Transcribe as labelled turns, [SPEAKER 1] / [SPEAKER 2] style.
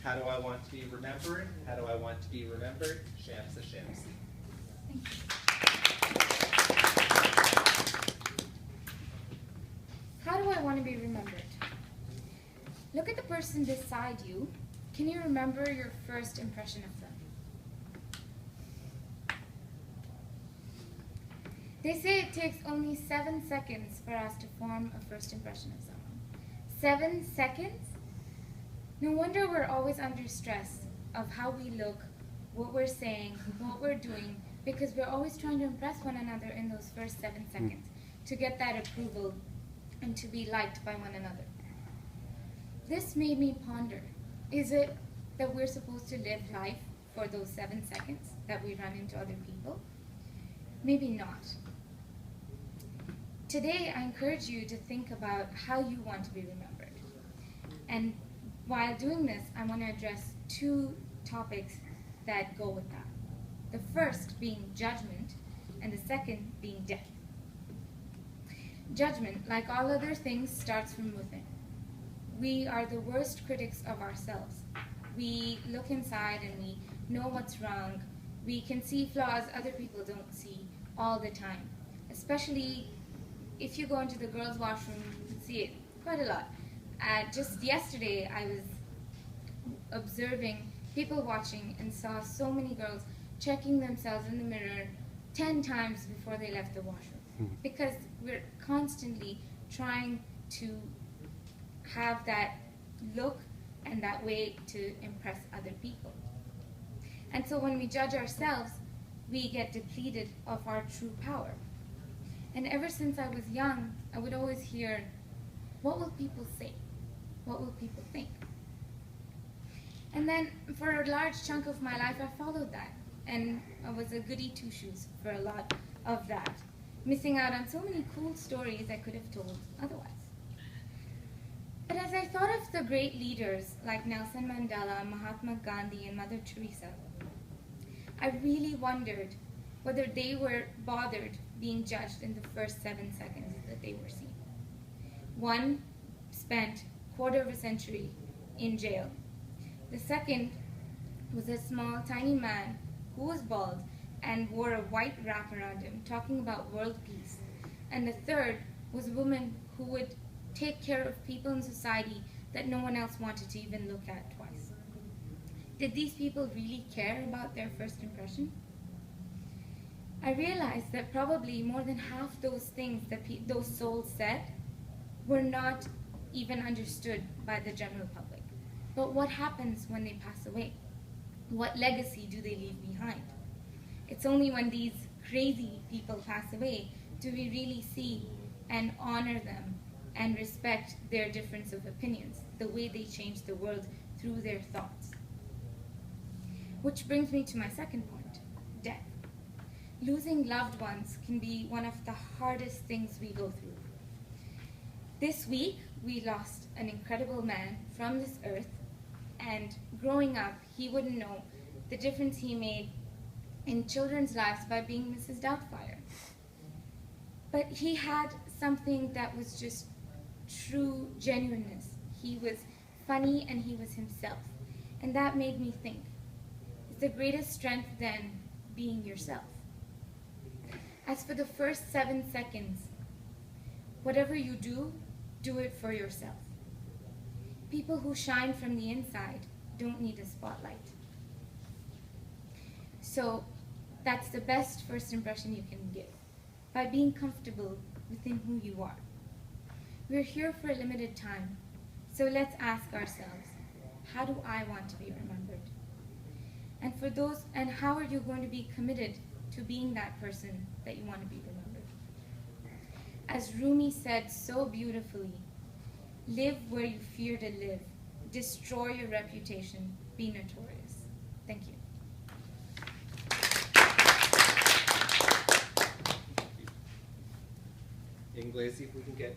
[SPEAKER 1] How do I want to be remembered? How do I want to be remembered? Shamsa Shamsi.
[SPEAKER 2] Thank you. How do I want to be remembered? Look at the person beside you. Can you remember your first impression of them? They say it takes only 7 seconds for us to form a first impression of someone. 7 seconds? No wonder we're always under stress of how we look, what we're saying, what we're doing, because we're always trying to impress one another in those first 7 seconds to get that approval and to be liked by one another. This made me ponder, is it that we're supposed to live life for those 7 seconds that we run into other people? Maybe not. Today, I encourage you to think about how you want to be remembered. And while doing this, I want to address 2 topics that go with that. The first being judgment, and the second being death. Judgment, like all other things, starts from within. We are the worst critics of ourselves. We look inside and we know what's wrong. We can see flaws other people don't see all the time. Especially if you go into the girls' washroom, you can see it quite a lot. Just yesterday, I was observing people watching and saw so many girls checking themselves in the mirror 10 times before they left the washroom. Because we're constantly trying to have that look and that way to impress other people. And so when we judge ourselves, we get depleted of our true power. And ever since I was young, I would always hear, what will people say? What will people think? And then for a large chunk of my life, I followed that. And I was a goody two-shoes for a lot of that, missing out on so many cool stories I could have told otherwise. But as I thought of the great leaders like Nelson Mandela, Mahatma Gandhi, and Mother Teresa, I really wondered whether they were bothered being judged in the first 7 seconds that they were seen. One spent a quarter of a century in jail. The second was a small, tiny man who was bald and wore a white wrap around him, talking about world peace. And the third was a woman who would take care of people in society that no one else wanted to even look at twice. Did these people really care about their first impression? I realized that probably more than half those things that those souls said were not even understood by the general public. But what happens when they pass away? What legacy do they leave behind? It's only when these crazy people pass away do we really see and honor them and respect their difference of opinions, the way they change the world through their thoughts. Which brings me to my second point, death. Losing loved ones can be one of the hardest things we go through. This week, we lost an incredible man from this earth, and growing up, he wouldn't know the difference he made in children's lives by being Mrs. Doubtfire. But he had something that was just true genuineness. He was funny and he was himself. And that made me think, is the greatest strength then being yourself? As for the first 7 seconds, whatever you do, do it for yourself. People who shine from the inside don't need a spotlight. So that's the best first impression you can give, by being comfortable within who you are. We're here for a limited time, so let's ask ourselves, how do I want to be remembered? And how are you going to be committed to being that person that you want to be remembered? As Rumi said so beautifully, live where you fear to live, destroy your reputation, be notorious. Thank you.
[SPEAKER 1] Inglesi, if we can get